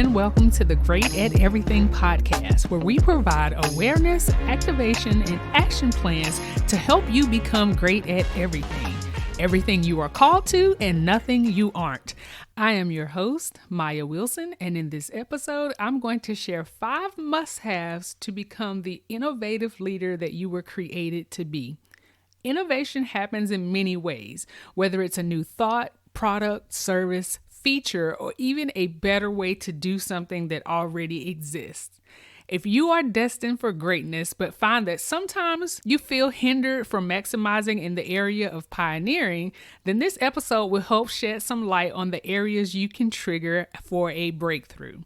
and welcome to the Great at Everything podcast, where we provide awareness, activation, and action plans to help you become great at everything. Everything you are called to and nothing you aren't. I am your host, Maya Wilson, and in this episode, I'm going to share 5 must-haves to become the innovative leader that you were created to be. Innovation happens in many ways, whether it's a new thought, product, service, feature, or even a better way to do something that already exists. If you are destined for greatness, but find that sometimes you feel hindered from maximizing in the area of pioneering, then this episode will help shed some light on the areas you can trigger for a breakthrough.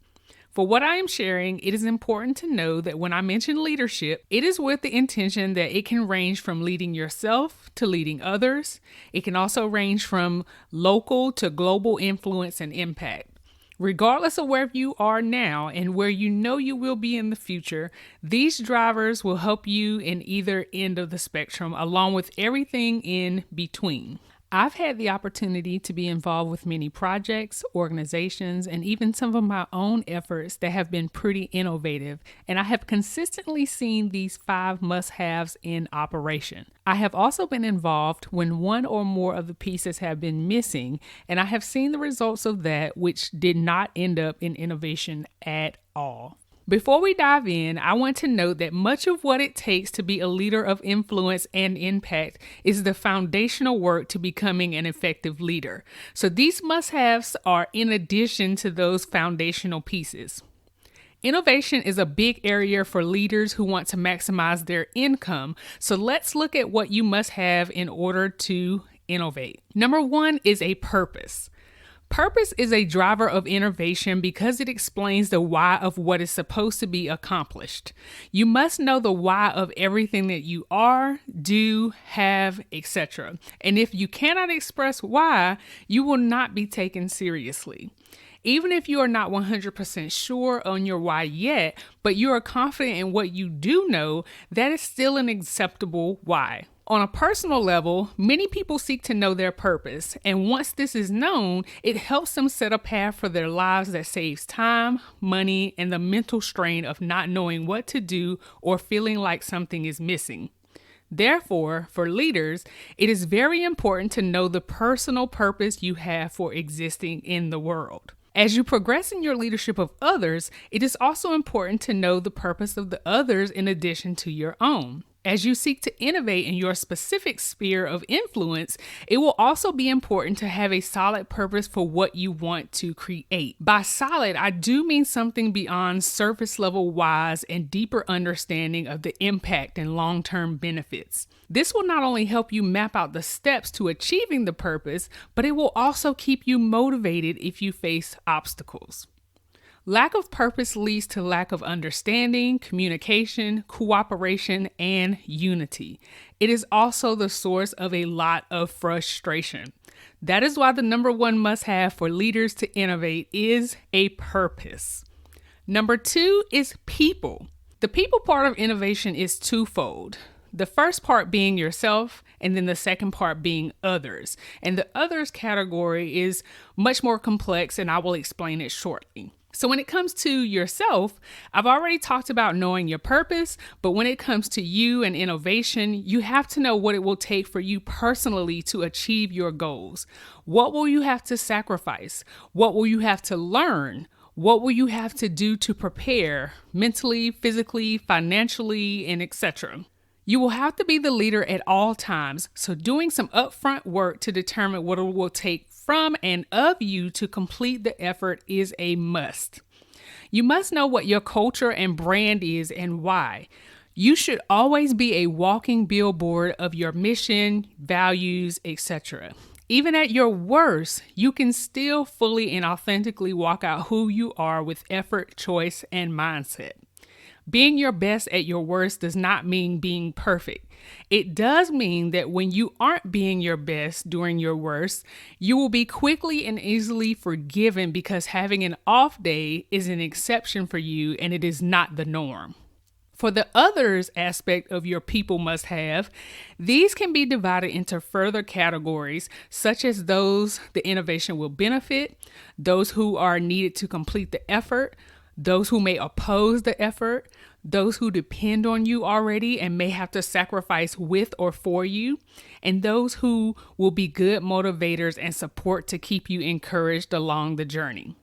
For what I am sharing, it is important to know that when I mention leadership, it is with the intention that it can range from leading yourself to leading others. It can also range from local to global influence and impact. Regardless of where you are now and where you know you will be in the future, these drivers will help you in either end of the spectrum, along with everything in between. I've had the opportunity to be involved with many projects, organizations, and even some of my own efforts that have been pretty innovative, and I have consistently seen these 5 must-haves in operation. I have also been involved when one or more of the pieces have been missing, and I have seen the results of that, which did not end up in innovation at all. Before we dive in, I want to note that much of what it takes to be a leader of influence and impact is the foundational work to becoming an effective leader. So these must-haves are in addition to those foundational pieces. Innovation is a big area for leaders who want to maximize their income. So let's look at what you must have in order to innovate. Number 1 is a purpose. Purpose is a driver of innovation because it explains the why of what is supposed to be accomplished. You must know the why of everything that you are, do, have, etc. And if you cannot express why, you will not be taken seriously. Even if you are not 100% sure on your why yet, but you are confident in what you do know, that is still an acceptable why. On a personal level, many people seek to know their purpose, and once this is known, it helps them set a path for their lives that saves time, money, and the mental strain of not knowing what to do or feeling like something is missing. Therefore, for leaders, it is very important to know the personal purpose you have for existing in the world. As you progress in your leadership of others, it is also important to know the purpose of the others in addition to your own. As you seek to innovate in your specific sphere of influence, it will also be important to have a solid purpose for what you want to create. By solid, I do mean something beyond surface level whys and deeper understanding of the impact and long-term benefits. This will not only help you map out the steps to achieving the purpose, but it will also keep you motivated if you face obstacles. Lack of purpose leads to lack of understanding, communication, cooperation, and unity. It is also the source of a lot of frustration. That is why the number 1 must-have for leaders to innovate is a purpose. Number 2 is people. The people part of innovation is twofold. The first part being yourself, and then the second part being others. And the others category is much more complex, and I will explain it shortly. So when it comes to yourself, I've already talked about knowing your purpose, but when it comes to you and innovation, you have to know what it will take for you personally to achieve your goals. What will you have to sacrifice? What will you have to learn? What will you have to do to prepare mentally, physically, financially, and etc.? You will have to be the leader at all times, so doing some upfront work to determine what it will take from and of you to complete the effort is a must. You must know what your culture and brand is and why. You should always be a walking billboard of your mission, values, etc. Even at your worst, you can still fully and authentically walk out who you are with effort, choice, and mindset. Being your best at your worst does not mean being perfect. It does mean that when you aren't being your best during your worst, you will be quickly and easily forgiven because having an off day is an exception for you and it is not the norm. For the others aspect of your people must have, these can be divided into further categories, such as those the innovation will benefit, those who are needed to complete the effort, those who may oppose the effort, those who depend on you already and may have to sacrifice with or for you, and those who will be good motivators and support to keep you encouraged along the journey.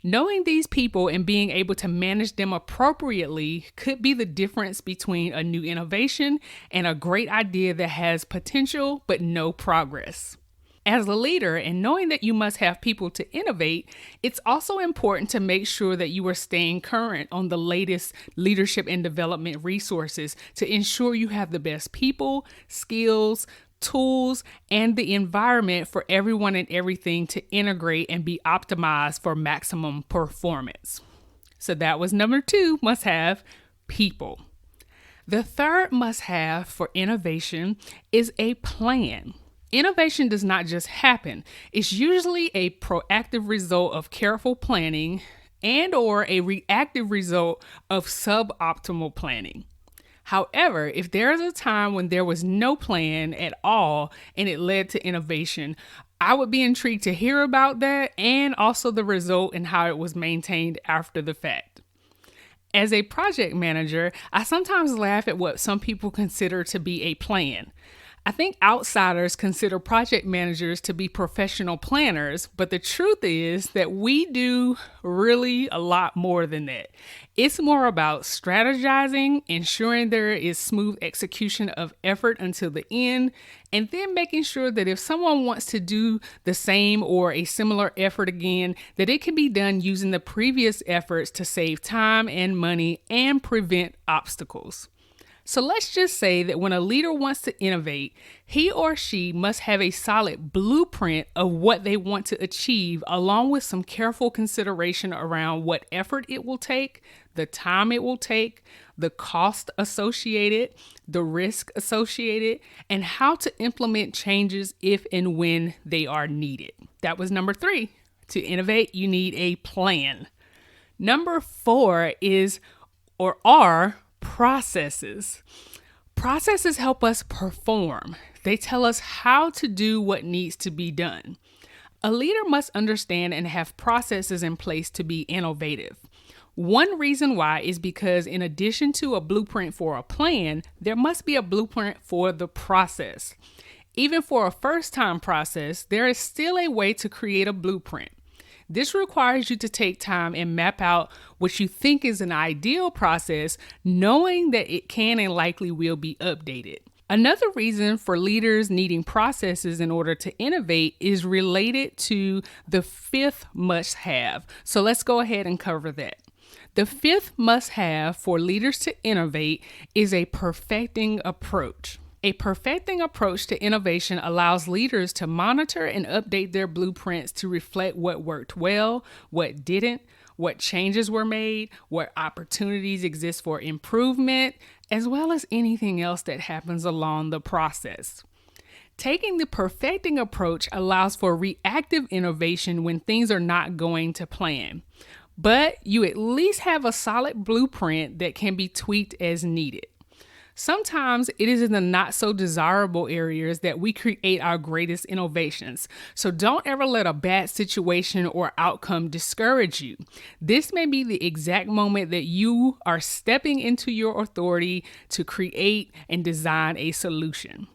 Knowing these people and being able to manage them appropriately could be the difference between a new innovation and a great idea that has potential but no progress. As a leader, and knowing that you must have people to innovate, it's also important to make sure that you are staying current on the latest leadership and development resources to ensure you have the best people, skills, tools, and the environment for everyone and everything to integrate and be optimized for maximum performance. So that was number 2, must have people. The third must have for innovation is a plan. Innovation does not just happen. It's usually a proactive result of careful planning and or a reactive result of suboptimal planning. However, if there is a time when there was no plan at all and it led to innovation, I would be intrigued to hear about that and also the result and how it was maintained after the fact. As a project manager, I sometimes laugh at what some people consider to be a plan. I think outsiders consider project managers to be professional planners, but the truth is that we do really a lot more than that. It's more about strategizing, ensuring there is smooth execution of effort until the end, and then making sure that if someone wants to do the same or a similar effort again, that it can be done using the previous efforts to save time and money and prevent obstacles. So let's just say that when a leader wants to innovate, he or she must have a solid blueprint of what they want to achieve, along with some careful consideration around what effort it will take, the time it will take, the cost associated, the risk associated, and how to implement changes if and when they are needed. That was number 3. To innovate, you need a plan. Number 4 is or are processes. Processes help us perform. They tell us how to do what needs to be done. A leader must understand and have processes in place to be innovative. One reason why is because in addition to a blueprint for a plan, there must be a blueprint for the process. Even for a first-time process, there is still a way to create a blueprint. This requires you to take time and map out what you think is an ideal process, knowing that it can and likely will be updated. Another reason for leaders needing processes in order to innovate is related to the 5th must-have. So let's go ahead and cover that. The 5th must-have for leaders to innovate is a perfecting approach. A perfecting approach to innovation allows leaders to monitor and update their blueprints to reflect what worked well, what didn't, what changes were made, what opportunities exist for improvement, as well as anything else that happens along the process. Taking the perfecting approach allows for reactive innovation when things are not going to plan, but you at least have a solid blueprint that can be tweaked as needed. Sometimes it is in the not so desirable areas that we create our greatest innovations. So don't ever let a bad situation or outcome discourage you. This may be the exact moment that you are stepping into your authority to create and design a solution.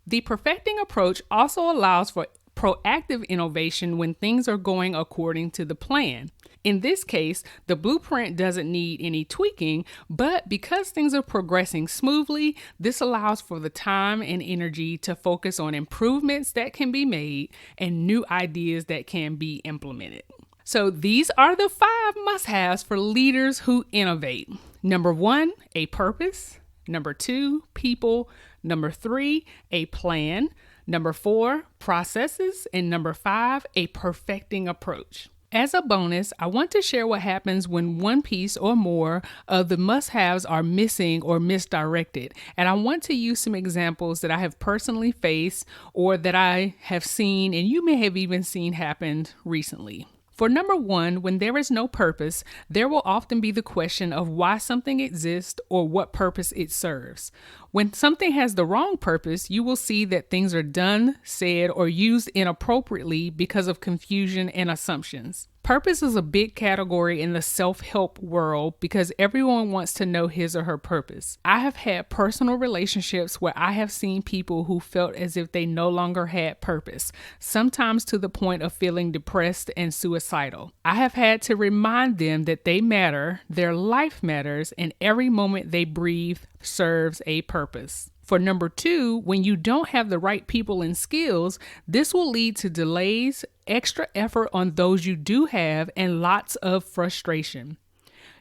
The perfecting approach also allows for proactive innovation when things are going according to the plan. In this case, the blueprint doesn't need any tweaking, but because things are progressing smoothly, this allows for the time and energy to focus on improvements that can be made and new ideas that can be implemented. So these are the 5 must-haves for leaders who innovate. Number 1, a purpose. Number 2, people. Number 3, a plan. Number 4, processes. And number 5, a perfecting approach. As a bonus, I want to share what happens when one piece or more of the must-haves are missing or misdirected. And I want to use some examples that I have personally faced or that I have seen and you may have even seen happen recently. For number one, when there is no purpose, there will often be the question of why something exists or what purpose it serves. When something has the wrong purpose, you will see that things are done, said, or used inappropriately because of confusion and assumptions. Purpose is a big category in the self-help world because everyone wants to know his or her purpose. I have had personal relationships where I have seen people who felt as if they no longer had purpose, sometimes to the point of feeling depressed and suicidal. I have had to remind them that they matter, their life matters, and every moment they breathe serves a purpose. For number two, when you don't have the right people and skills, this will lead to delays, extra effort on those you do have, and lots of frustration.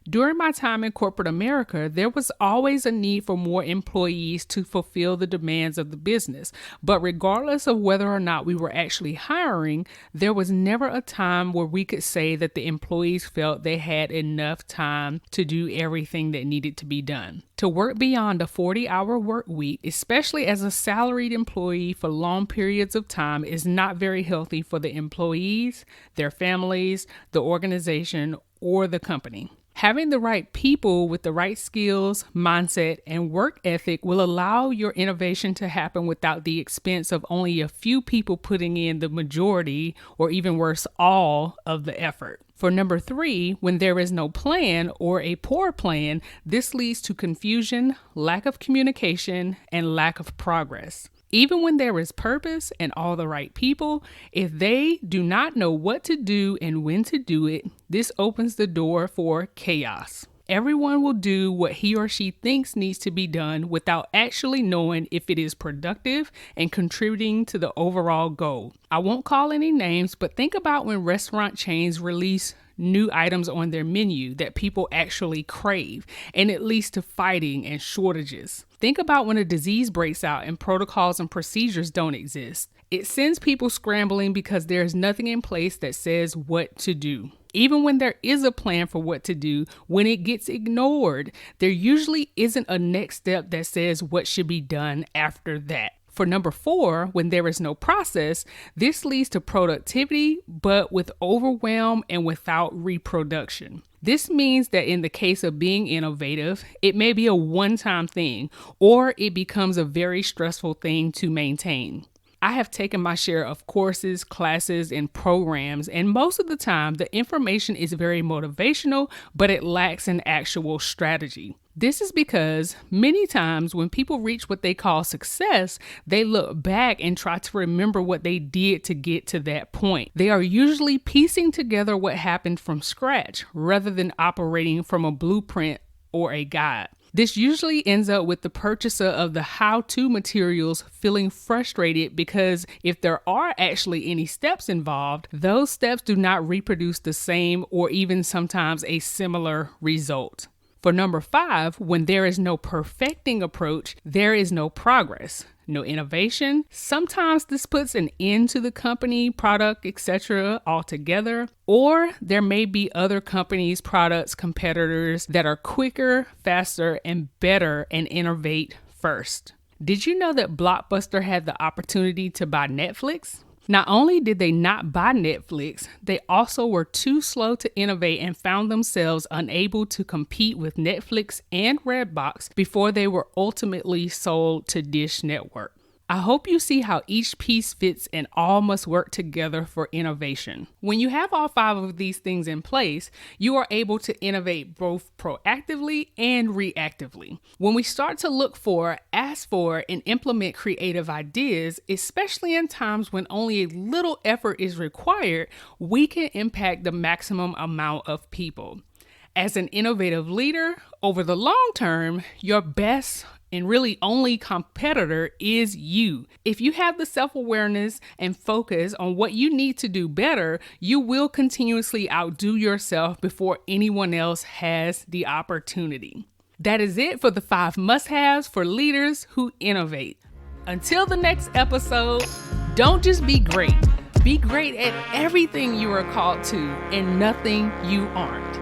During my time in corporate America, there was always a need for more employees to fulfill the demands of the business. But regardless of whether or not we were actually hiring, there was never a time where we could say that the employees felt they had enough time to do everything that needed to be done. To work beyond a 40-hour work week, especially as a salaried employee for long periods of time, is not very healthy for the employees, their families, the organization, or the company. Having the right people with the right skills, mindset, and work ethic will allow your innovation to happen without the expense of only a few people putting in the majority, or even worse, all of the effort. For number three, when there is no plan or a poor plan, this leads to confusion, lack of communication, and lack of progress. Even when there is purpose and all the right people, if they do not know what to do and when to do it, this opens the door for chaos. Everyone will do what he or she thinks needs to be done without actually knowing if it is productive and contributing to the overall goal. I won't call any names, but think about when restaurant chains release new items on their menu that people actually crave, and it leads to fighting and shortages. Think about when a disease breaks out and protocols and procedures don't exist. It sends people scrambling because there is nothing in place that says what to do. Even when there is a plan for what to do, when it gets ignored, there usually isn't a next step that says what should be done after that. For number four, when there is no process, this leads to productivity, but with overwhelm and without reproduction. This means that in the case of being innovative, it may be a one-time thing, or it becomes a very stressful thing to maintain. I have taken my share of courses, classes, and programs, and most of the time, the information is very motivational, but it lacks an actual strategy. This is because many times when people reach what they call success, they look back and try to remember what they did to get to that point. They are usually piecing together what happened from scratch rather than operating from a blueprint or a guide. This usually ends up with the purchaser of the how-to materials feeling frustrated because if there are actually any steps involved, those steps do not reproduce the same or even sometimes a similar result. For number five, when there is no perfecting approach, there is no progress, no innovation. Sometimes this puts an end to the company, product, etc. altogether. Or there may be other companies, products, competitors that are quicker, faster, and better and innovate first. Did you know that Blockbuster had the opportunity to buy Netflix? Not only did they not buy Netflix, they also were too slow to innovate and found themselves unable to compete with Netflix and Redbox before they were ultimately sold to Dish Network. I hope you see how each piece fits and all must work together for innovation. When you have all five of these things in place, you are able to innovate both proactively and reactively. When we start to look for, ask for, and implement creative ideas, especially in times when only a little effort is required, we can impact the maximum amount of people. As an innovative leader, over the long term, your best and really only competitor is you. If you have the self-awareness and focus on what you need to do better, you will continuously outdo yourself before anyone else has the opportunity. That is it for the 5 must-haves for leaders who innovate. Until the next episode, don't just be great. Be great at everything you are called to and nothing you aren't.